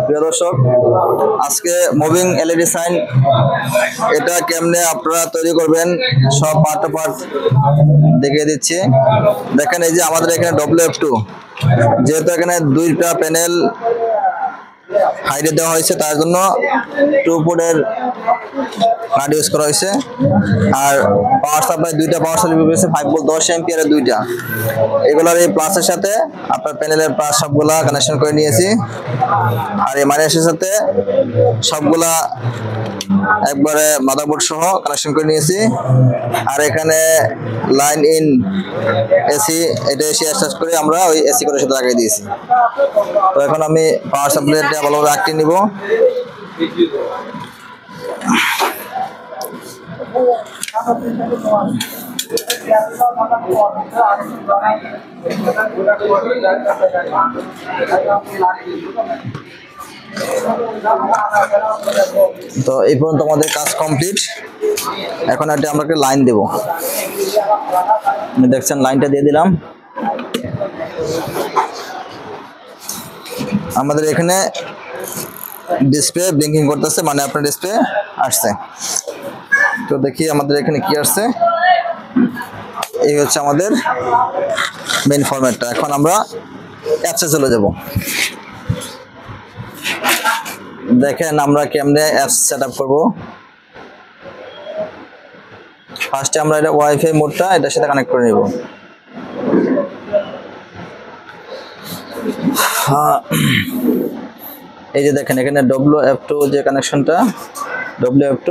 প্রিয় দর্শক, আজকে মুভিং এলইডি সাইন এটা কেমনে আপনারা তৈরি করবেন সব পার্ট টু পার্ট দেখিয়ে দিচ্ছি। দেখেন, এই যে আমাদের এখানে WF2, যেহেতু এখানে দুইটা প্যানেল হাইডে দেওয়া হয়েছে, তার জন্য 2 পোর্টের কার্ড ইউজ করা হয়েছে। আর পাওয়ার সাপ্লাই দুইটা পাওয়ার সাপ্লাই পেয়েছে 5 ভোল্ট 10 অ্যাম্পিয়ারের দুইটা। এগুলোর এই প্লাসের সাথে আপনার প্যানেলের প্লাস সবগুলা কানেকশন করে নিয়েছি, আর এই মাইনাসের সাথে সবগুলা একবারে মাদারবোর্ড সহ কানেকশন করে নিয়েছি। আর এখানে লাইন ইন এসি, এটা এসি অ্যাটাচ করে আমরা ওই এসি করে সাথে লাগিয়ে দিয়েছি। তো এখন আমি পাওয়ার সাপ্লাইটা ভালোভাবে আটকে নিব। তো এই পর্যন্ত আমাদের কাজ কমপ্লিট। এখন এটা আমরা একটা লাইন দেব। দেখছেন, লাইনটা দিয়ে দিলাম। আমাদের এখানে ডিসপ্লে ব্লিঙ্কিং করতেছে, মানে আপনার ডিসপ্লে আসছে। তো দেখি আমাদের এখানে কি আসছে। এই হচ্ছে আমাদের মেইন ফরম্যাটটা। এখন আমরা অ্যাপসে চলে যাব। দেখেন আমরা কেমনে অ্যাপস সেটআপ করব। ফার্স্টে আমরা এটা ওয়াইফাই মোডটা এটার সাথে কানেক্ট করে নেব। এই যে দেখেন, এখানে WF2 যে কানেকশনটা, WF2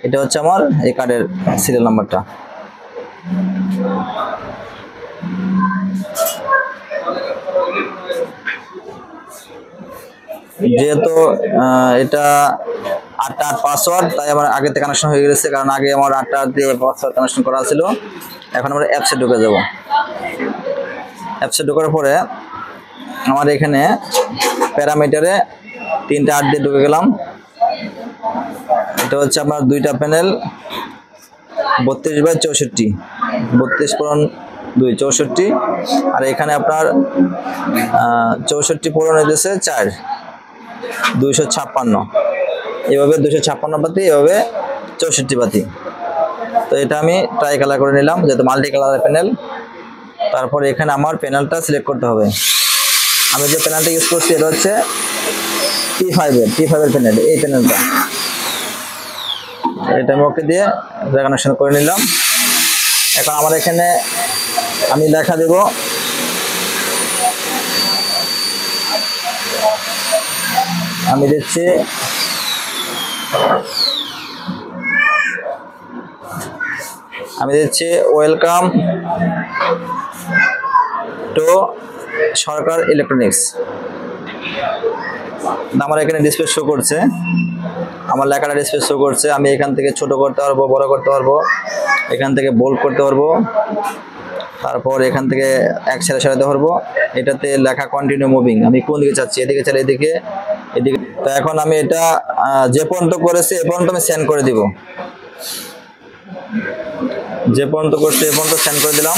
এটা হচ্ছে আমার এই কার্ডের সিরিয়াল নাম্বারটা। যেহেতু এটা 8 পাসওয়ার্ড, তাই আমার আগে থেকে কানেকশন হয়ে গেছে, কারণ আগে আমার 8 দিয়ে পাসওয়ার্ড কানেকশন করা ছিল। এখন আমরা অ্যাপসে ঢুকে যাব। অ্যাপসে ঢোকার পরে আমার এখানে প্যারামিটারে 3টা 8 দিয়ে ঢুকে গেলাম। এটা হচ্ছে আপনার দুইটা প্যানেল 32/64, 32/2 64। আর এখানে আপনার 64 পূরণ হইতেছে 4, 256। এভাবে 256 পাতি, এভাবে 64 পাতি। তো এটা আমি ট্রাই কালার করে নিলাম, যেহেতু মাল্টি কালারের প্যানেল। তারপর এখানে আমার প্যানেলটা সিলেক্ট করতে হবে। আমি যে প্যানেলটা ইউজ করছি এটা হচ্ছে T5 এর প্যানেল, এই প্যানেলটা। এটা আমি ওকে দিয়ে কানেকশন করে নিলাম। এখন আমার এখানে আমি লেখা দেব। আমি দিচ্ছি ওয়েলকাম টু সরকার ইলেকট্রনিক্স। আমার এখানে ডিসপ্লে শো করছে, আমার লেখাটা ডিসপ্লে শো করছে। আমি এখান থেকে ছোট করতে পারবো, বড় করতে পারবো, এখান থেকে বোল্ড করতে পারবো, তারপর এখান থেকে এক সাথে সারাতে পারবো। এটাতে লেখা কন্টিনিউ মুভিং, আমি কোন দিকে চাচ্ছি, এদিকে চাইলে এদিকে। তো এখন আমি এটা যে পর্যন্ত করেছি এ পর্যন্ত আমি সেন্ড করে দিব। যে পর্যন্ত করছি এ পর্যন্ত সেন্ড করে দিলাম।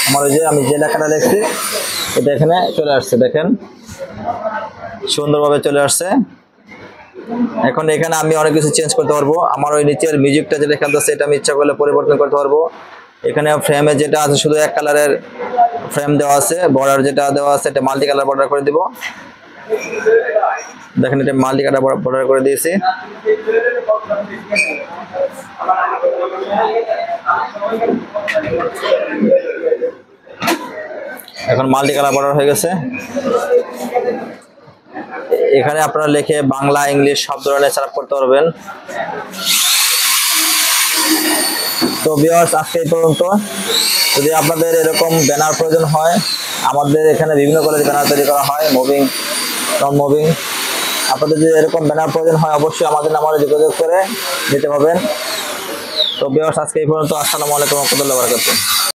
আমার ওই যে আমি যে লেখাটা লিখছি এটা এখানে চলে আসছে, দেখেন সুন্দরভাবে চলে আসছে। এখন এখানে আমি অনেক কিছু চেঞ্জ করতে পারবো। আমার ওই নিচের মিউজিকটা যেটা এখানে আছে এটা আমি ইচ্ছা করলে পরিবর্তন করতে পারবো। এখানে ফ্রেমে যেটা আছে শুধু এক কালারের ফ্রেম দেওয়া আছে, বর্ডার যেটা দেওয়া আছে এটা মাল্টি কালার বর্ডার করে দিব। দেখেন, এটা মাল্টি কালার বর্ডার করে দিয়েছি। এখন মাল্টি কালার বর্ডার হয়ে গেছে। এখানে আপনারা লিখে বাংলা ইংলিশ সব ধরনের সেটআপ করতে পারবেন। তো ভিউয়ার্স, আজকে এই পর্যন্ত। যদি আপনাদের এরকম ব্যানার প্রয়োজন হয়, আমাদের এখানে বিভিন্ন কোয়ালিটির ব্যানার তৈরি করা হয়, মুভিং, নন মুভিং। আপনাদের যদি এরকম ব্যানার প্রয়োজন হয় অবশ্যই আমাদের নাম্বারে যোগাযোগ করে নিতে পারবেন। তো ভিউয়ার্স, আজকে এই পর্যন্ত। আসসালামু আলাইকুম ওয়া রাহমাতুল্লাহি ওয়া বারাকাতুহু।